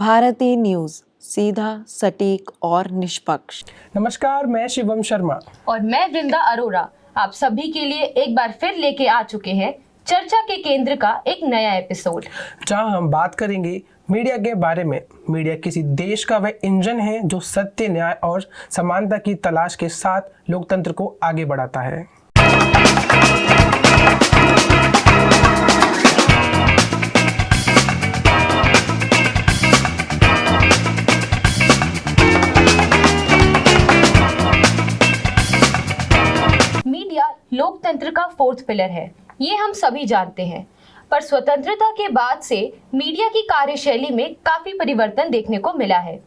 Bharti news, सीधा, सटीक और निष्पक्ष। नमस्कार, मैं शिवम शर्मा और मैं वृंदा अरोरा आप सभी के लिए एक बार फिर लेके आ चुके हैं चर्चा के केंद्र का एक नया एपिसोड, जहां हम बात करेंगे मीडिया के बारे में। मीडिया किसी देश का वह इंजन है जो सत्य, न्याय और समानता की तलाश के साथ लोकतंत्र को आगे बढ़ाता है। मीडिया लोकतंत्र का फोर्थ पिलर है, ये हम सभी जानते हैं। पर स्वतंत्रता के बाद से मीडिया की कार्यशैली में काफी परिवर्तन देखने को मिला है।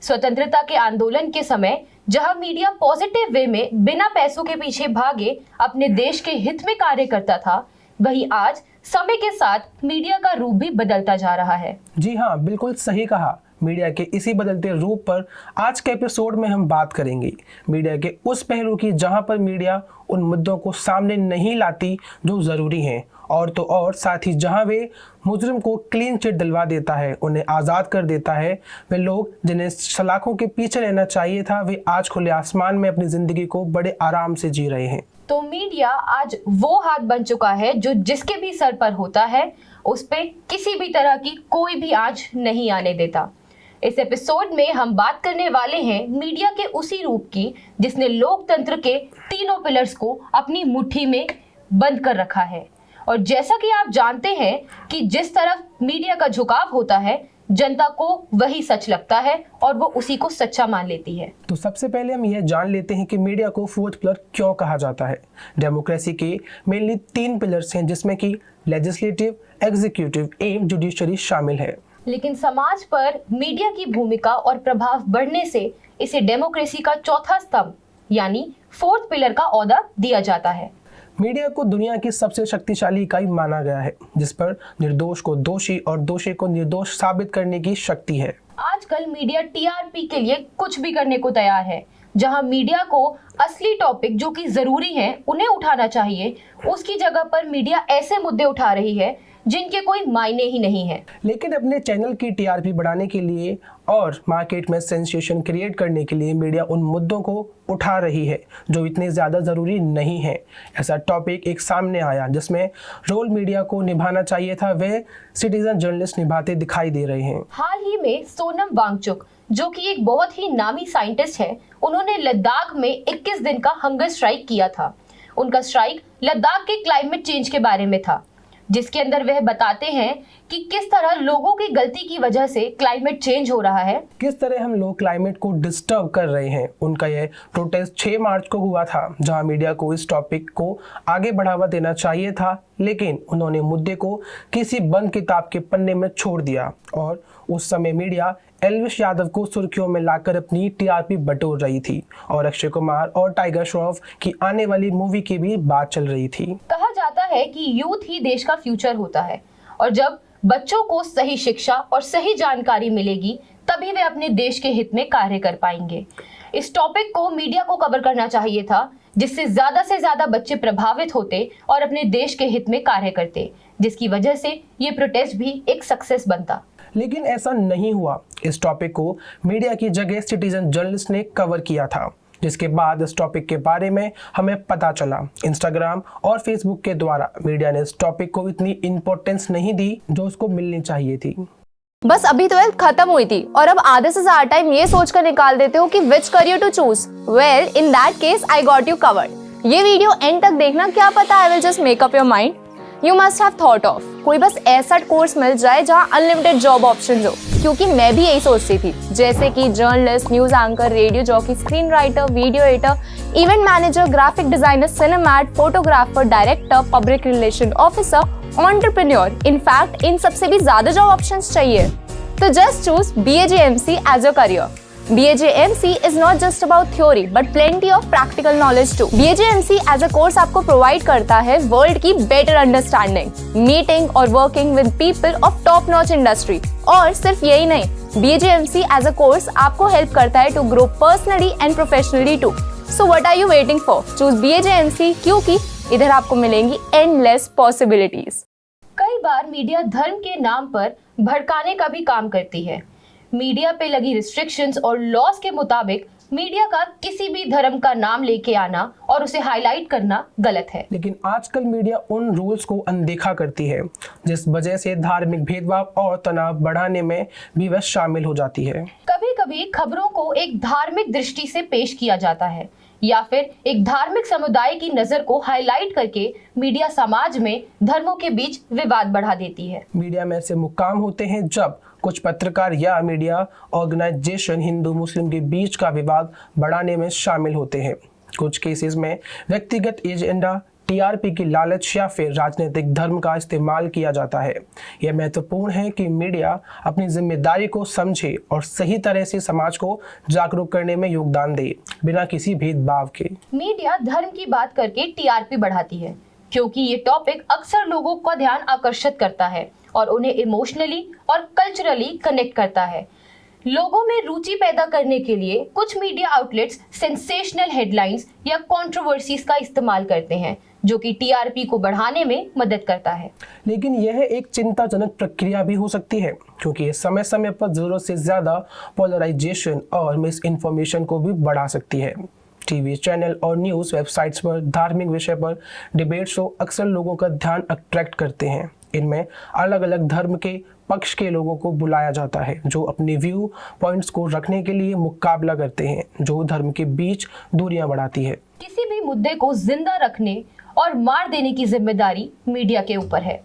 स्वतंत्रता के आंदोलन के समय जहां मीडिया पॉजिटिव वे में बिना पैसों के पीछे भागे अपने देश के हित में कार्य करता था, वहीं आज समय के साथ मीडिया का रूप भी बदलता जा रहा है। जी हाँ, बिल्कुल सही कहा। मीडिया के इसी बदलते रूप पर आज के एपिसोड में हम बात करेंगे। मीडिया के उस पहलू की जहां पर मीडिया उन मुद्दों को सामने नहीं लाती जो ज़रूरी हैं, और तो और साथ ही जहां वे मुजरिम को क्लीन चिट दिलवा देता है, उन्हें आज़ाद कर देता है। वे लोग जिन्हें सलाखों के पीछे रहना चाहिए था, वे आज खुले आसमान में अपनी ज़िंदगी को बड़े आराम से जी रहे हैं। तो मीडिया आज वो हाथ बन चुका है जो जिसके भी सर पर होता है उस पे किसी भी तरह की कोई भी आंच नहीं आने देता। इस एपिसोड में हम बात करने वाले हैं मीडिया के उसी रूप की जिसने लोकतंत्र के तीनों पिलर्स को अपनी मुट्ठी में बंद कर रखा है। और जैसा कि आप जानते हैं कि जिस तरफ मीडिया का झुकाव होता है, जनता को वही सच लगता है और वो उसी को सच्चा मान लेती है। तो सबसे पहले हम यह जान लेते हैं कि मीडिया को फोर्थ पिलर क्यों कहा जाता है। डेमोक्रेसी के मेनली 3 पिलर्स हैं, जिसमें कि लेजिस्लेटिव, एग्जीक्यूटिव एवं जुडिशरी शामिल है। लेकिन समाज पर मीडिया की भूमिका और प्रभाव बढ़ने से इसे डेमोक्रेसी का चौथा स्तंभ यानी फोर्थ पिलर का ओहदा दिया जाता है। मीडिया को दुनिया की सबसे शक्तिशाली इकाई माना गया है, जिस पर निर्दोष को दोषी और दोषी को निर्दोष साबित करने की शक्ति है। आजकल मीडिया टीआरपी के लिए कुछ भी करने को तैयार है। जहां मीडिया को असली टॉपिक जो कि जरूरी है उन्हें उठाना चाहिए, उसकी जगह पर मीडिया ऐसे मुद्दे उठा रही है जिनके कोई मायने ही नहीं है। लेकिन अपने चैनल की टीआरपी बढ़ाने के लिए और मार्केट में सेंसेशन क्रिएट करने के लिए मीडिया उन मुद्दों को उठा रही है जो इतने ज़्यादा ज़रूरी नहीं है। ऐसा टॉपिक एक सामने आया जिसमें रोल मीडिया को निभाना चाहिए था, वे सिटीजन जर्नलिस्ट निभाते दिखाई दे रहे हैं। हाल ही में सोनम वांगचुक, जो कि एक बहुत ही नामी साइंटिस्ट है, उन्होंने लद्दाख में 21 दिन का हंगर स्ट्राइक किया था। उनका स्ट्राइक लद्दाख के क्लाइमेट चेंज के बारे में था, जिसके अंदर वह बताते हैं कि किस तरह लोगों की गलती की वजह से क्लाइमेट चेंज हो रहा है, किस तरह हम लोग क्लाइमेट को डिस्टर्ब कर रहे हैं। उनका यह प्रोटेस्ट 6 मार्च को हुआ था, जहां मीडिया को इस टॉपिक को आगे बढ़ावा देना चाहिए था, लेकिन उन्होंने मुद्दे को किसी बंद किताब के पन्ने में छोड़ दिया। और उस समय मीडिया एल्विश यादव को सुर्खियों में लाकर अपनी टीआरपी बटोर रही थी, और अक्षय कुमार और टाइगर श्रॉफ की आने वाली मूवी की भी बात चल रही थी। कहा जाता है कि यूथ ही देश का फ्यूचर होता है, और जब बच्चों को सही शिक्षा और सही जानकारी मिलेगी तभी वे अपने देश के हित में कार्य कर पाएंगे। इस टॉपिक को मीडिया को कवर करना चाहिए था, जिससे ज्यादा से ज्यादा बच्चे प्रभावित होते और अपने देश के हित में कार्य करते, जिसकी वजह से ये प्रोटेस्ट भी एक सक्सेस बनता। लेकिन ऐसा नहीं हुआ। इस टॉपिक को मीडिया की जगह सिटीजन जर्नलिस्ट ने कवर किया था, जिसके बाद इस टॉपिक के बारे में हमें पता चला। इंस्टाग्राम और फेसबुक के द्वारा मीडिया ने इस टॉपिक को इतनी इम्पोर्टेंस नहीं दी जो उसको मिलनी चाहिए थी। बस अभी 12th खत्म हुई थी और अब आधे से ज्यादा टाइम ये सोचकर निकाल देते हो कि which career to choose. Well, in that case I got you covered. ये वीडियो एंड तक देखना, क्या पता I will just make up your mind. You must have thought of कोई बस ऐसा कोर्स मिल जाए जहाँ अनलिमिटेड जॉब ऑप्शन हो, क्योंकि मैं भी यही सोचती थी। जैसे कि journalist, news anchor, radio jockey, screen writer, video editor, event manager, graphic designer, cinemat, photographer, director, public relation officer, entrepreneur. In fact इन सबसे भी ज्यादा जॉब ऑप्शंस चाहिए। तो just choose BAJMC as your career. BAJMC is not just about theory but plenty of practical knowledge too. BAJMC as a course आपको provide करता है world की better understanding, meeting और working with people of top notch industry. और सिर्फ यही नहीं, BAJMC as a course आपको help करता है to grow personally and professionally too. So what are you waiting for? Choose BAJMC क्योंकि इधर आपको मिलेंगी endless possibilities. कई बार मीडिया धर्म के नाम पर भड़काने का भी काम करती है। मीडिया पे लगी रिस्ट्रिक्शंस और लॉस के मुताबिक मीडिया का किसी भी धर्म का नाम लेके आना और उसे हाईलाइट करना गलत है। लेकिन आजकल मीडिया उन रूल्स को अनदेखा करती है जिस वजह से धार्मिक भेदभाव और तनाव बढ़ाने में भी वह शामिल हो जाती है। कभी कभी खबरों को एक धार्मिक दृष्टि से पेश किया जाता है या फिर एक धार्मिक समुदाय की नजर को हाईलाइट करके मीडिया समाज में धर्मों के बीच विवाद बढ़ा देती है। मीडिया में ऐसे मुकाम होते हैं जब कुछ पत्रकार या मीडिया ऑर्गेनाइजेशन हिंदू मुस्लिम के बीच का विवाद बढ़ाने में शामिल होते हैं। कुछ केसेस में व्यक्तिगत एजेंडा, टीआरपी की लालच या फिर राजनीतिक धर्म का इस्तेमाल किया जाता है। यह महत्वपूर्ण है कि मीडिया अपनी जिम्मेदारी को समझे और सही तरह से समाज को जागरूक करने में योगदान दे, बिना किसी भेदभाव के। मीडिया धर्म की बात करके टीआरपी बढ़ाती है क्योंकि ये टॉपिक अक्सर लोगों का ध्यान आकर्षित करता है और उन्हें इमोशनली और कल्चरली कनेक्ट करता है। लोगों में रुचि पैदा करने के लिए कुछ मीडिया आउटलेट्स सेंसेशनल हेडलाइंस या कंट्रोवर्सीज का इस्तेमाल करते हैं जो कि टीआरपी को बढ़ाने में मदद करता है। लेकिन यह एक चिंताजनक प्रक्रिया भी हो सकती है क्योंकि ये समय समय पर जरूरत से ज्यादा पोलराइजेशन और मिस इन्फॉर्मेशन को भी बढ़ा सकती है। टीवी चैनल और न्यूज़ वेबसाइट्स पर धार्मिक विषय पर डिबेट शो अक्सर लोगों का ध्यान अट्रैक्ट करते हैं। इनमें अलग अलग धर्म के पक्ष के लोगों को बुलाया जाता है जो अपने व्यू पॉइंट्स को रखने के लिए मुकाबला करते हैं, जो धर्म के बीच दूरियां बढ़ाती है। किसी भी मुद्दे को जिंदा रखने और मार देने की जिम्मेदारी मीडिया के ऊपर है।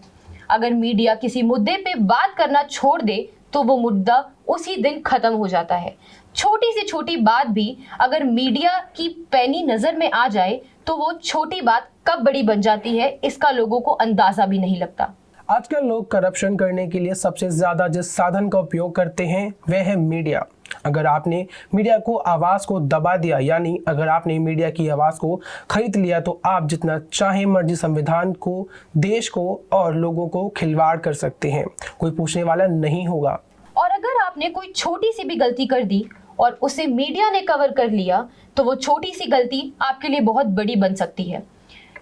अगर मीडिया किसी मुद्दे पे बात करना छोड़ दे तो वो मुद्दा उसी दिन खत्म हो जाता है। छोटी से छोटी बात भी अगर मीडिया की पैनी नजर में आ जाए तो वो छोटी बात कब बड़ी बन जाती है इसका लोगों को अंदाजा भी नहीं लगता। आजकल लोग करप्शन करने के लिए सबसे ज्यादा जिस साधन का उपयोग करते हैं वह है मीडिया। अगर आपने मीडिया को आवाज को दबा दिया, यानी अगर आपने मीडिया की आवाज को खरीद लिया, तो आप जितना चाहे मर्जी संविधान को, देश को और लोगों को खिलवाड़ कर सकते हैं। कोई पूछने वाला नहीं होगा। और अगर आपने कोई छोटी सी भी गलती कर दी और उसे मीडिया ने कवर कर लिया तो वो छोटी सी गलती आपके लिए बहुत बड़ी बन सकती है।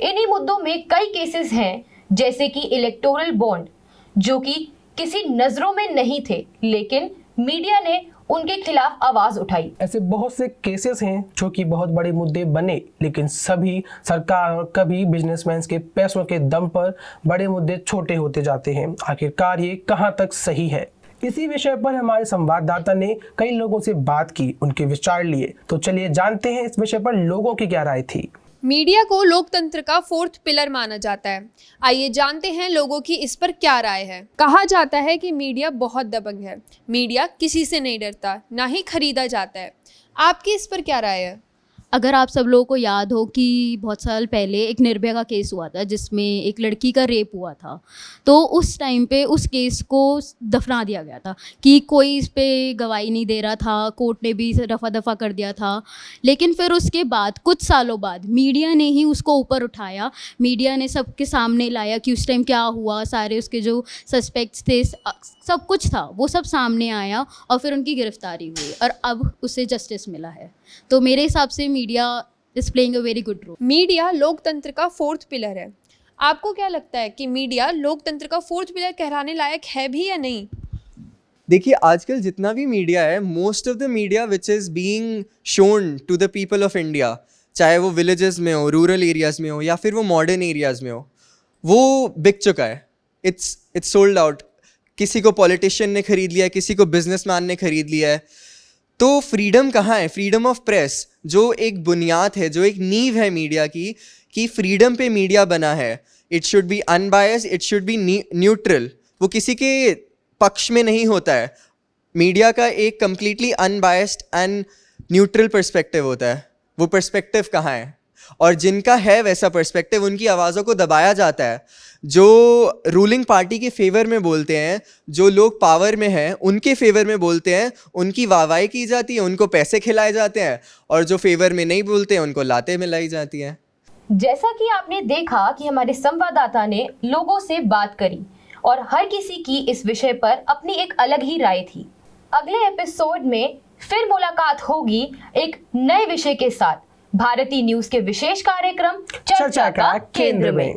इन्हीं मुद्दों में कई केसेस हैं जैसे कि इलेक्टोरल बॉन्ड जो कि किसी नजरों में नहीं थे लेकिन मीडिया ने उनके खिलाफ आवाज उठाई। ऐसे बहुत से केसेस हैं जो कि बहुत बड़े मुद्दे बने, लेकिन सभी सरकार और कभी बिजनेसमैन के पैसों के दम पर बड़े मुद्दे छोटे होते जाते हैं। आखिरकार ये कहाँ तक सही है? इसी विषय पर हमारे संवाददाता ने कई लोगों से बात की, उनके विचार लिए। तो चलिए जानते हैं इस विषय पर लोगों की क्या राय थी। मीडिया को लोकतंत्र का फोर्थ पिलर माना जाता है। आइए जानते हैं लोगों की इस पर क्या राय है। कहा जाता है कि मीडिया बहुत दबंग है। मीडिया किसी से नहीं डरता, ना ही खरीदा जाता है। आपकी इस पर क्या राय है? अगर आप सब लोगों को याद हो कि बहुत साल पहले एक निर्भया का केस हुआ था जिसमें एक लड़की का रेप हुआ था, तो उस टाइम पे उस केस को दफना दिया गया था कि कोई इस पे गवाही नहीं दे रहा था, कोर्ट ने भी रफा दफा कर दिया था। लेकिन फिर उसके बाद कुछ सालों बाद मीडिया ने ही उसको ऊपर उठाया, मीडिया ने सबके सामने लाया कि उस टाइम क्या हुआ, सारे उसके जो सस्पेक्ट्स थे, सब कुछ था, वो सब सामने आया और फिर उनकी गिरफ्तारी हुई और अब उसे जस्टिस मिला है। तो मेरे हिसाब से media is playing a very good role. Media लोकतंत्र का फोर्थ पिलर है। आपको क्या लगता है कि मीडिया लोकतंत्र का फोर्थ पिलर कहलाने लायक है भी या नहीं? देखिए, आजकल जितना भी मीडिया है, most of the media which is being shown to the people of India, चाहे वो विलेजेस में हो, रूरल एरियाज़ में हो या फिर वो मॉडर्न एरियाज़ में हो, वो बिक चुका है। It's sold out. किसी को पॉलिटिशियन ने खरीद लिया है, किसी को बिजनेसमैन ने खरीद लिया है। तो फ्रीडम कहाँ है? फ्रीडम ऑफ प्रेस जो एक बुनियाद है, जो एक नींव है मीडिया की, कि फ्रीडम पे मीडिया बना है। It should be unbiased, it should be neutral. वो किसी के पक्ष में नहीं होता है। मीडिया का एक completely unbiased and neutral perspective होता है। वो पर्सपेक्टिव कहाँ है? और जिनका है वैसा पर्सपेक्टिव, उनकी आवाज़ों को दबाया जाता है। जो रूलिंग पार्टी के फेवर में बोलते हैं, जो लोग पावर में हैं उनके फेवर में बोलते हैं, उनकी वाहवाही की जाती है, उनको पैसे खिलाए जाते हैं, और जो फेवर में नहीं बोलते हैं उनको लाते मिलाई जाती हैं। जैसा कि आपने देखा कि हमारे संवाददाता ने लोगों से बात करी और हर किसी की इस विषय पर अपनी एक अलग ही राय थी। अगले एपिसोड में फिर मुलाकात होगी एक नए विषय के साथ, भारतीय न्यूज के विशेष कार्यक्रम चर्चा का केंद्र में।